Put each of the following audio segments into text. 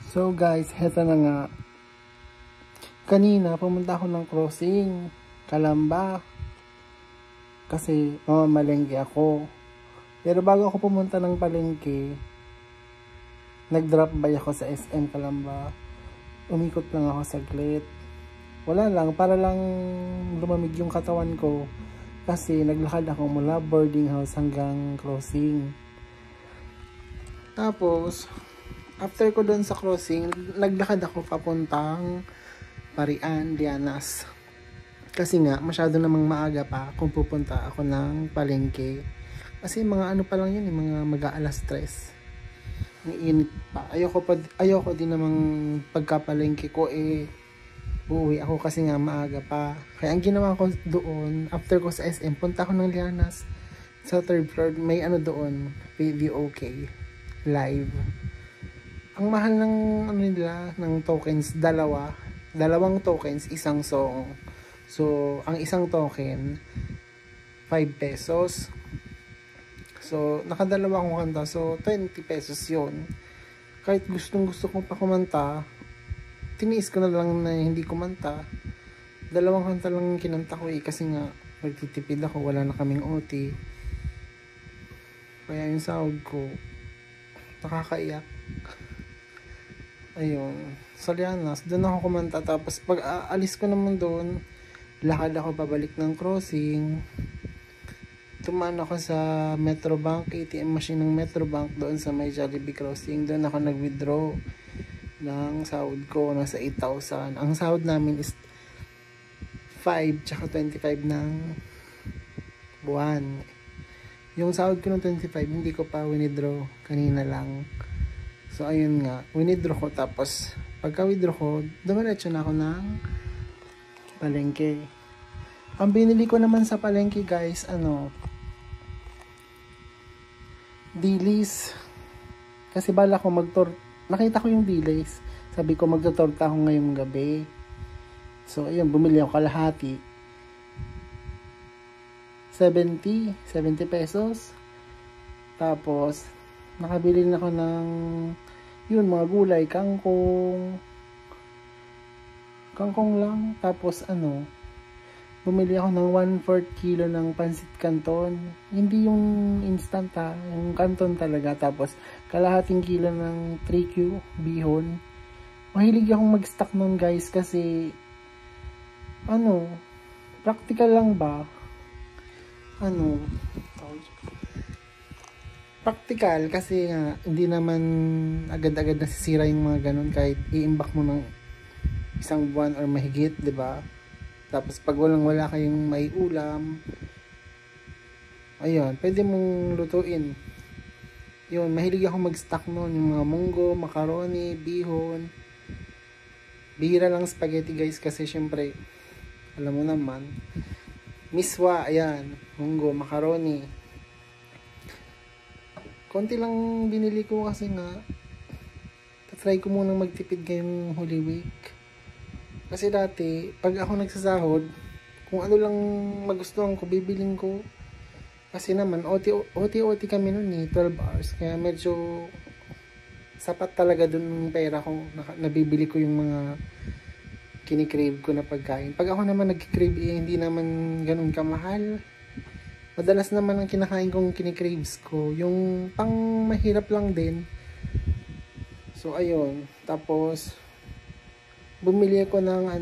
So guys, heto na nga. Kanina, pumunta ako ng crossing, Calamba. Kasi, malengke ako. Pero bago ako pumunta ng palengke, nag-drop by ako sa SM Calamba. Umikot lang ako saglit. Wala lang, para lang lumamig yung katawan ko. Kasi naglakad ako mula boarding house hanggang crossing. Tapos, after ko doon sa crossing, naglakad ako papuntang Parian, Lianas. Kasi nga, masyado namang maaga pa kung pupunta ako ng palengke. Kasi mga ano pa lang yun, mga mag-aalas 3. Ang init pa. Ayoko din namang pagkapalengke ko uuwi ako kasi nga maaga pa. Kaya ang ginawa ko doon, after ko sa SM, punta ako ng Lianas. Sa 3rd floor, may ano doon, PVOK live. Ang mahal ng ano nila, ng tokens, dalawang tokens, isang song. So, ang isang token 5 pesos. So, nakadalawa akong kanta. So, 20 pesos yun. Kahit gusto kong pa kumanta, tiniis ko na lang na hindi kumanta. Dalawang kanta lang kinanta ko kasi nga nagtitipid ako, wala na kaming OT. Kaya yung sahod ko nakakaiyak. Ayun, sa Lianas, doon ako kumanta. Tapos pag aalis ko naman doon, lakad ako pabalik ng crossing. Tumaan ako sa Metrobank, ATM machine ng Metrobank doon sa may Jollibee crossing. Doon ako nag-withdraw ng sahod ko, nasa 8,000. Ang sahod namin is 5 tsaka 25 ng buwan. Yung sahod ko ng 25, hindi ko pa withdraw, kanina lang. So ayun nga, withdraw ko, tapos pagka withdraw ko, dumiretso na ako ng palengke. Ang binili ko naman sa palengke guys, dilis. Kasi bala ko nakita ko yung dilis. Sabi ko magtotorta ako ngayong gabi. So ayun, bumili ako kalahati. 70 pesos. Tapos nakabili na ako ng mga gulay, kangkong lang. Tapos bumili ako ng 1/4 kilo ng pansit canton. Hindi yung instant yung canton talaga. Tapos kalahating kilo ng 3Q bihon. Mahilig akong mag-stock nun guys kasi practical lang ba? Practical kasi nga hindi naman agad-agad nasisira yung mga ganun kahit iimbak mo ng isang buwan or mahigit, 'di ba? Tapos pag wala kayong may ulam, ayun, pwede mong lutuin. Yun, mahilig ako mag-stock noon, yung mga munggo, macaroni, bihon. Bihira lang spaghetti guys kasi syempre alam mo naman, miswa, ayan, munggo, macaroni. Konti lang binili ko kasi nga try ko munang magtipid ngayong Holy Week. Kasi dati, pag ako nagsasahod, kung ano lang magustuhan ko, bibiling ko. Kasi naman, OT kami nun 12 hours. Kaya medyo sapat talaga dun ng pera ko. Nabibili ko yung mga kinikrave ko na pagkain. Pag ako naman nagkikrave, hindi naman ganun kamahal. Madalas naman ang kinakain kong kinikraves ko, yung pang mahirap lang din. So, ayun. Tapos, bumili ako ng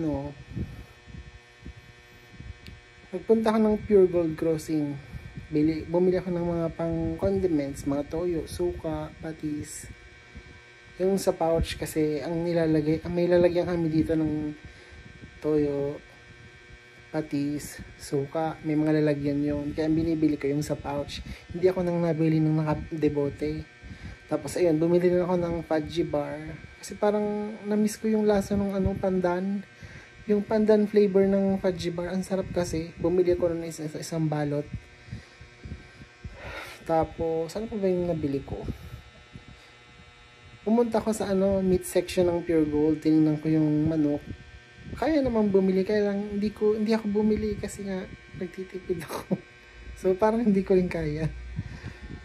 nagpunta ako ng Pure Gold Crossing. Bumili ako ng mga pang condiments, mga toyo, suka, patis. Yung sa pouch kasi, may lalagyan kami dito ng toyo, patis, suka, may mga lalagyan yun. Kaya binibili ko yung sa pouch. Hindi ako nang nabili ng nakadebote. Tapos ayun, bumili na ako ng fudgy bar. Kasi parang na-miss ko yung lasa ng pandan. Yung pandan flavor ng fudgy bar, ang sarap kasi. Bumili ako ng isang balot. Tapos, ano pa ba yung nabili ko? Pumunta ako sa meat section ng Pure Gold. Tinignan ko yung manok. Kaya naman bumili, kaya lang hindi ako bumili kasi nga nagtitipid ako. So parang hindi ko rin kaya.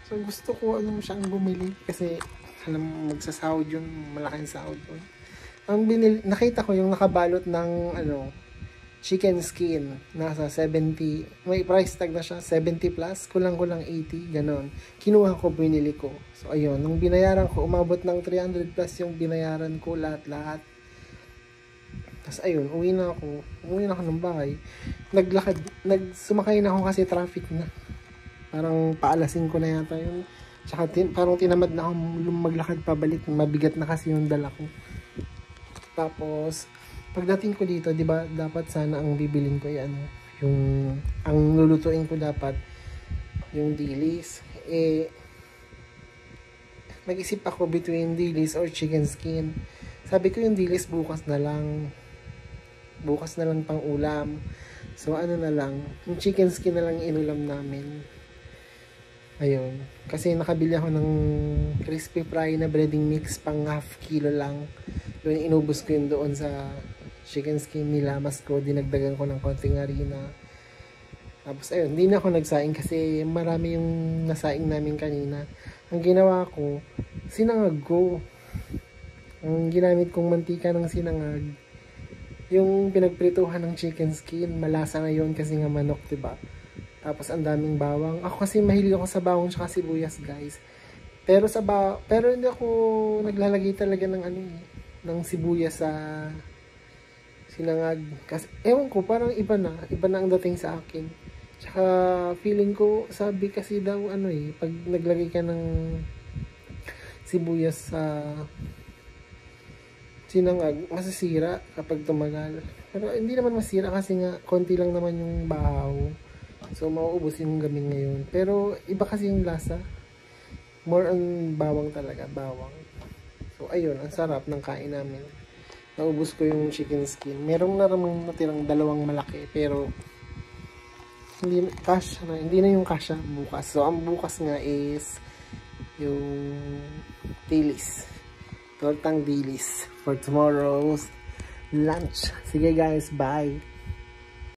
So gusto ko siyang bumili kasi alam mo, magsasahod yun, malaking sahod yun. Nakita ko yung nakabalot ng chicken skin, nasa 70, may price tag na siya, 70 plus, kulang-kulang 80, ganon. Kinuha ko, binili ko. So ayun, nung binayaran ko, umabot ng 300 plus yung binayaran ko, lahat-lahat. Tapos ayun, uwi na ako ng bahay. Sumakay na ako kasi traffic na. Parang paalasin ko na yata yun. Tsaka parang tinamad na ako maglakad pabalik. Mabigat na kasi yung dala ko. Tapos, pagdating ko dito, di ba, dapat sana ang bibilin ko ay ang lulutuin ko dapat, yung dilis. Nag-isip ako between dilis or chicken skin. Sabi ko yung dilis bukas na lang pang ulam. So ano na lang, yung chicken skin na lang inulam namin. Ayun, kasi nakabili ako ng crispy fry na breading mix pang half kilo lang. Yun, inubos ko yun doon sa chicken skin, nilamas ko, dinagdagan ko ng konting harina. Tapos ayun, hindi na ako nagsaing kasi marami yung nasaing namin kanina. Ang ginawa ko, sinangag ko. Ang ginamit kong mantika ng sinangag, yung pinagprituhan ng chicken skin, malasa na yun kasi nga manok, diba? Tapos ang daming bawang. Ako kasi mahilig ako sa bawang tsaka sibuyas, guys. Pero hindi ako naglalagay talaga ng sibuyas sa sinangag. Kasi ewan ko, parang iba na ang dating sa akin. Tsaka feeling ko, sabi kasi daw pag naglagay ka ng sibuyas sa sinangag, masisira kapag tumagal. Pero hindi naman masira kasi nga konti lang naman yung bahaw. So mauubos yung gamin ngayon. Pero iba kasi yung lasa. More on bawang talaga, bawang. So ayun, ang sarap ng kain namin. Naubos ko yung chicken skin. Merong naramang natirang dalawang malaki, pero hindi na yung kasha bukas. So ang bukas nga is yung dilis. Tortang dilis for tomorrow's lunch. Sige guys, bye!